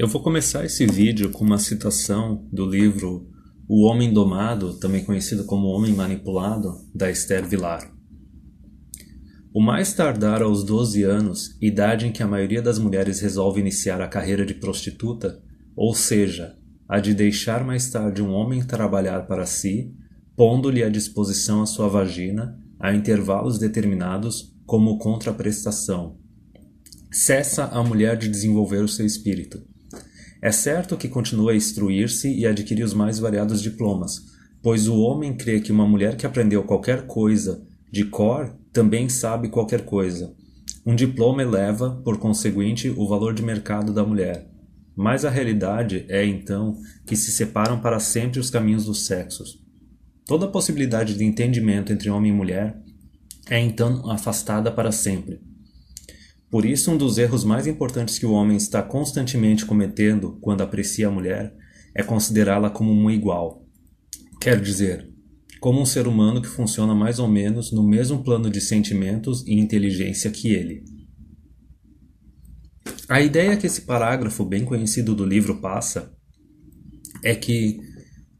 Eu vou começar esse vídeo com uma citação do livro O Homem Domado, também conhecido como O Homem Manipulado, da Esther Vilar. O mais tardar aos 12 anos, idade em que a maioria das mulheres resolve iniciar a carreira de prostituta, ou seja, a de deixar mais tarde um homem trabalhar para si, pondo-lhe à disposição a sua vagina, a intervalos determinados, como contraprestação. Cessa a mulher de desenvolver o seu espírito. É certo que continua a instruir-se e adquirir os mais variados diplomas, pois o homem crê que uma mulher que aprendeu qualquer coisa de cor também sabe qualquer coisa. Um diploma eleva, por conseguinte, o valor de mercado da mulher. Mas a realidade é, então, que se separam para sempre os caminhos dos sexos. Toda possibilidade de entendimento entre homem e mulher é, então, afastada para sempre. Por isso, um dos erros mais importantes que o homem está constantemente cometendo quando aprecia a mulher é considerá-la como um igual. Quer dizer, como um ser humano que funciona mais ou menos no mesmo plano de sentimentos e inteligência que ele. A ideia que esse parágrafo bem conhecido do livro passa é que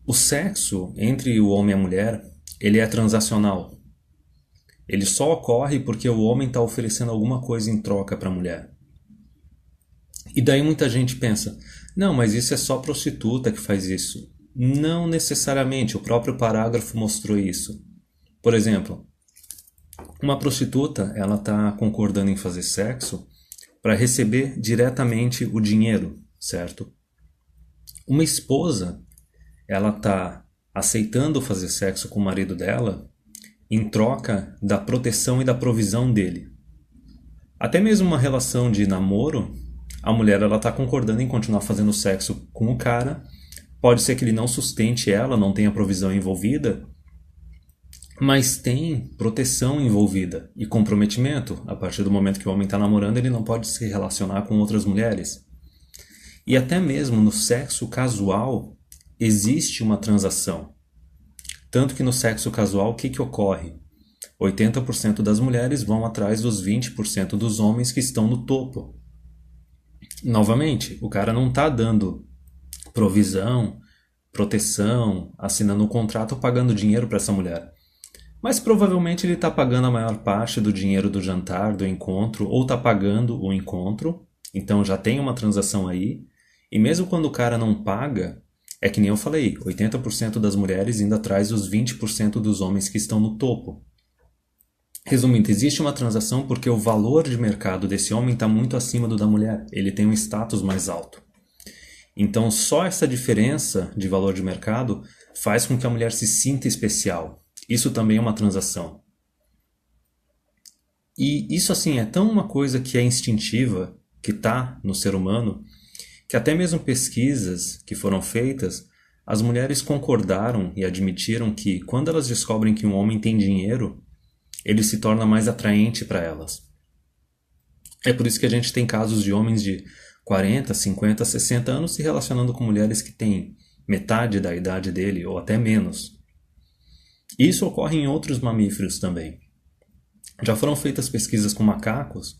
o sexo entre o homem e a mulher, ele é transacional. Ele só ocorre porque o homem está oferecendo alguma coisa em troca para a mulher. E daí muita gente pensa, não, mas isso é só prostituta que faz isso. Não necessariamente, o próprio parágrafo mostrou isso. Por exemplo, uma prostituta, ela está concordando em fazer sexo para receber diretamente o dinheiro, certo? Uma esposa, ela está aceitando fazer sexo com o marido dela em troca da proteção e da provisão dele. Até mesmo uma relação de namoro, a mulher está concordando em continuar fazendo sexo com o cara. Pode ser que ele não sustente ela, não tenha provisão envolvida, mas tem proteção envolvida e comprometimento. A partir do momento que o homem está namorando, ele não pode se relacionar com outras mulheres. E até mesmo no sexo casual existe uma transação. Tanto que no sexo casual, o que ocorre? 80% das mulheres vão atrás dos 20% dos homens que estão no topo. Novamente, o cara não está dando provisão, proteção, assinando um contrato ou pagando dinheiro para essa mulher. Mas provavelmente ele está pagando a maior parte do dinheiro do jantar, do encontro, ou está pagando o encontro, então já tem uma transação aí. E mesmo quando o cara não paga, é que nem eu falei, 80% das mulheres indo atrás dos 20% dos homens que estão no topo. Resumindo, existe uma transação porque o valor de mercado desse homem está muito acima do da mulher. Ele tem um status mais alto. Então, só essa diferença de valor de mercado faz com que a mulher se sinta especial. Isso também é uma transação. E isso, assim, é tão uma coisa que é instintiva, que está no ser humano, que até mesmo pesquisas que foram feitas, as mulheres concordaram e admitiram que quando elas descobrem que um homem tem dinheiro, ele se torna mais atraente para elas. É por isso que a gente tem casos de homens de 40, 50, 60 anos se relacionando com mulheres que têm metade da idade dele ou até menos. Isso ocorre em outros mamíferos também. Já foram feitas pesquisas com macacos,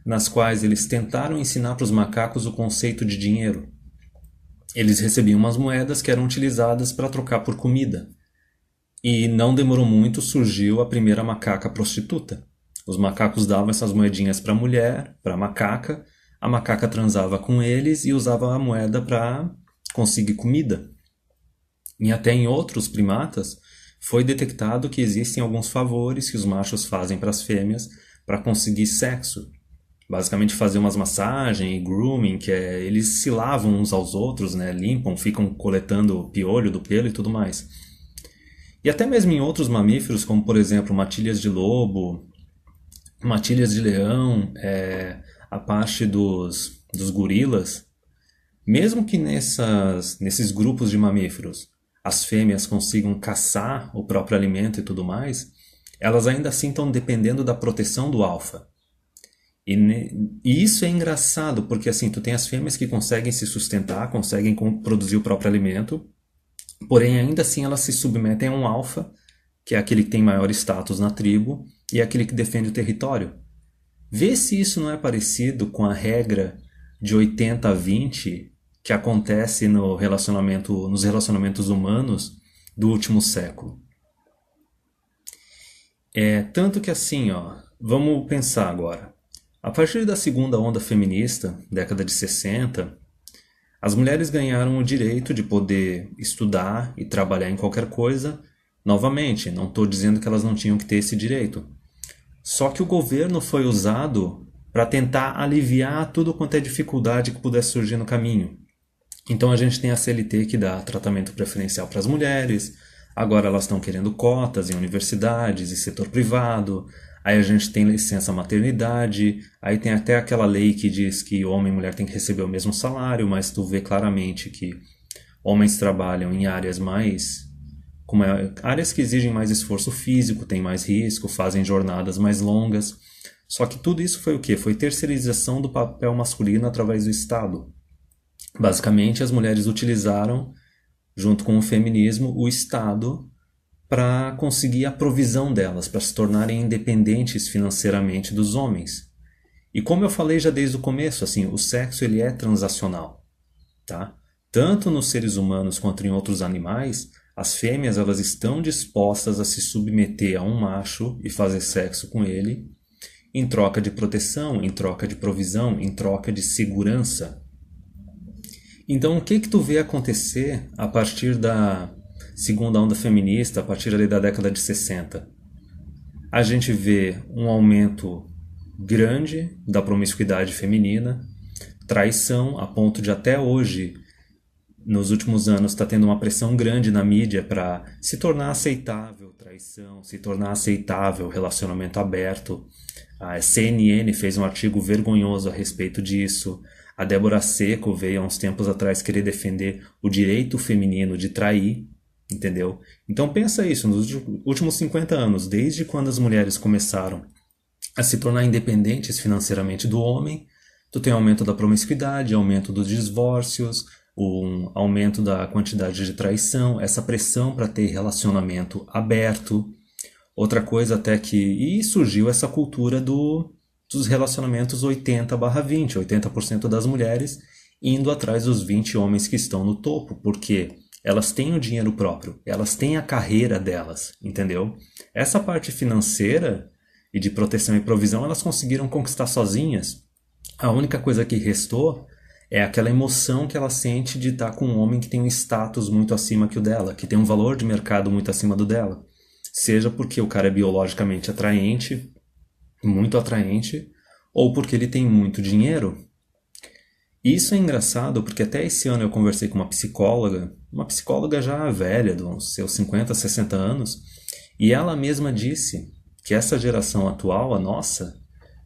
nas quais eles tentaram ensinar para os macacos o conceito de dinheiro. Eles recebiam umas moedas que eram utilizadas para trocar por comida. E não demorou muito, surgiu a primeira macaca prostituta. Os macacos davam essas moedinhas para a mulher, para a macaca transava com eles e usava a moeda para conseguir comida. E até em outros primatas foi detectado que existem alguns favores que os machos fazem para as fêmeas para conseguir sexo. Basicamente fazer umas massagens e grooming, que é eles se lavam uns aos outros, né? Limpam, ficam coletando piolho do pelo e tudo mais. E até mesmo em outros mamíferos, como por exemplo matilhas de lobo, matilhas de leão, a parte dos gorilas, mesmo que nesses grupos de mamíferos as fêmeas consigam caçar o próprio alimento e tudo mais, elas ainda assim estão dependendo da proteção do alfa. E isso é engraçado, porque assim, tu tem as fêmeas que conseguem se sustentar, conseguem produzir o próprio alimento, porém ainda assim elas se submetem a um alfa, que é aquele que tem maior status na tribo, e é aquele que defende o território. Vê se isso não é parecido com a regra de 80 a 20 que acontece nos relacionamentos humanos do último século. Tanto que assim, vamos pensar agora. A partir da segunda onda feminista, década de 60, as mulheres ganharam o direito de poder estudar e trabalhar em qualquer coisa. Novamente, não estou dizendo que elas não tinham que ter esse direito. Só que o governo foi usado para tentar aliviar tudo quanto é dificuldade que pudesse surgir no caminho. Então a gente tem a CLT que dá tratamento preferencial para as mulheres, agora elas estão querendo cotas em universidades e setor privado, aí a gente tem licença maternidade, aí tem até aquela lei que diz que homem e mulher têm que receber o mesmo salário, mas tu vê claramente que homens trabalham em áreas áreas que exigem mais esforço físico, têm mais risco, fazem jornadas mais longas. Só que tudo isso foi o quê? Foi terceirização do papel masculino através do Estado. Basicamente, as mulheres utilizaram, junto com o feminismo, o Estado para conseguir a provisão delas, para se tornarem independentes financeiramente dos homens. E como eu falei já desde o começo, assim, o sexo ele é transacional, tá? Tanto nos seres humanos quanto em outros animais, as fêmeas elas estão dispostas a se submeter a um macho e fazer sexo com ele, em troca de proteção, em troca de provisão, em troca de segurança. Então, o que tu vê acontecer a partir da segunda onda feminista, a partir ali da década de 60? A gente vê um aumento grande da promiscuidade feminina, traição, a ponto de até hoje, nos últimos anos, está tendo uma pressão grande na mídia para se tornar aceitável traição, se tornar aceitável relacionamento aberto. A CNN fez um artigo vergonhoso a respeito disso. A Débora Seco veio há uns tempos atrás querer defender o direito feminino de trair, entendeu? Então pensa isso, nos últimos 50 anos, desde quando as mulheres começaram a se tornar independentes financeiramente do homem, tu tem aumento da promiscuidade, aumento dos divórcios, um aumento da quantidade de traição, essa pressão para ter relacionamento aberto. Outra coisa até que... E surgiu essa cultura dos relacionamentos 80/20, 80% das mulheres indo atrás dos 20 homens que estão no topo, porque elas têm o dinheiro próprio, elas têm a carreira delas, entendeu? Essa parte financeira e de proteção e provisão elas conseguiram conquistar sozinhas. A única coisa que restou é aquela emoção que ela sente de estar com um homem que tem um status muito acima que o dela, que tem um valor de mercado muito acima do dela. Seja porque o cara é biologicamente atraente, muito atraente, ou porque ele tem muito dinheiro. E isso é engraçado porque até esse ano eu conversei com uma psicóloga já velha, dos seus 50, 60 anos, e ela mesma disse que essa geração atual, a nossa,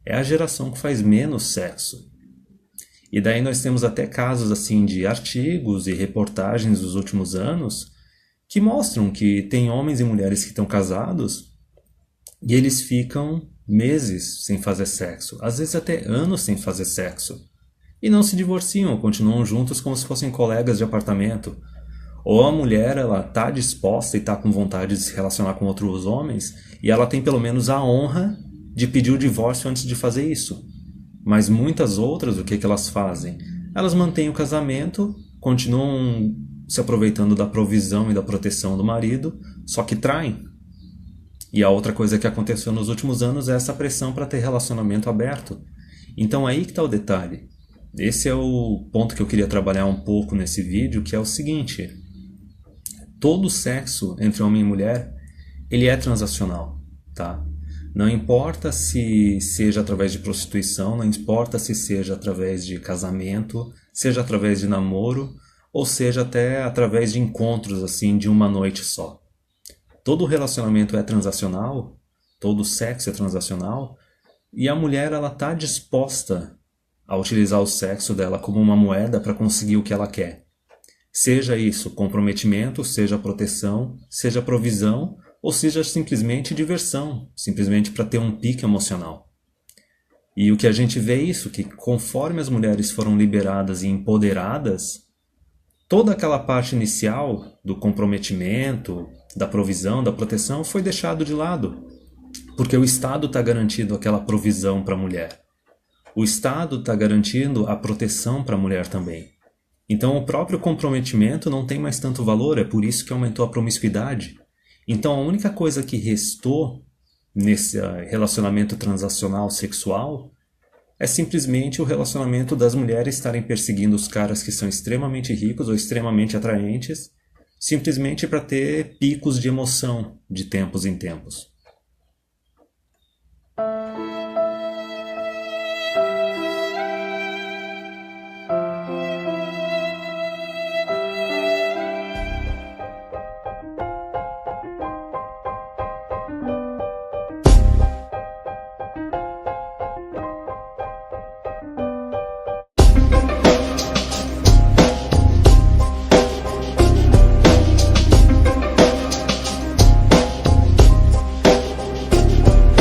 é a geração que faz menos sexo. E daí nós temos até casos assim de artigos e reportagens dos últimos anos que mostram que tem homens e mulheres que estão casados e eles ficam meses sem fazer sexo, às vezes até anos sem fazer sexo. E não se divorciam, continuam juntos como se fossem colegas de apartamento. Ou a mulher ela está disposta e está com vontade de se relacionar com outros homens e ela tem pelo menos a honra de pedir o divórcio antes de fazer isso. Mas muitas outras, o que elas fazem? Elas mantêm o casamento, continuam se aproveitando da provisão e da proteção do marido, só que traem. E a outra coisa que aconteceu nos últimos anos é essa pressão para ter relacionamento aberto. Então aí que está o detalhe. Esse é o ponto que eu queria trabalhar um pouco nesse vídeo, que é o seguinte: todo sexo entre homem e mulher, ele é transacional, tá? Não importa se seja através de prostituição, não importa se seja através de casamento, seja através de namoro, ou seja até através de encontros assim de uma noite só. Todo relacionamento é transacional, todo sexo é transacional, e a mulher ela está disposta a utilizar o sexo dela como uma moeda para conseguir o que ela quer. Seja isso comprometimento, seja proteção, seja provisão, ou seja simplesmente diversão, simplesmente para ter um pique emocional. E o que a gente vê é isso, que conforme as mulheres foram liberadas e empoderadas, toda aquela parte inicial do comprometimento, da provisão, da proteção foi deixado de lado, porque o Estado está garantindo aquela provisão para a mulher. O Estado está garantindo a proteção para a mulher também. Então o próprio comprometimento não tem mais tanto valor, é por isso que aumentou a promiscuidade. Então a única coisa que restou nesse relacionamento transacional sexual é simplesmente o relacionamento das mulheres estarem perseguindo os caras que são extremamente ricos ou extremamente atraentes, simplesmente para ter picos de emoção de tempos em tempos.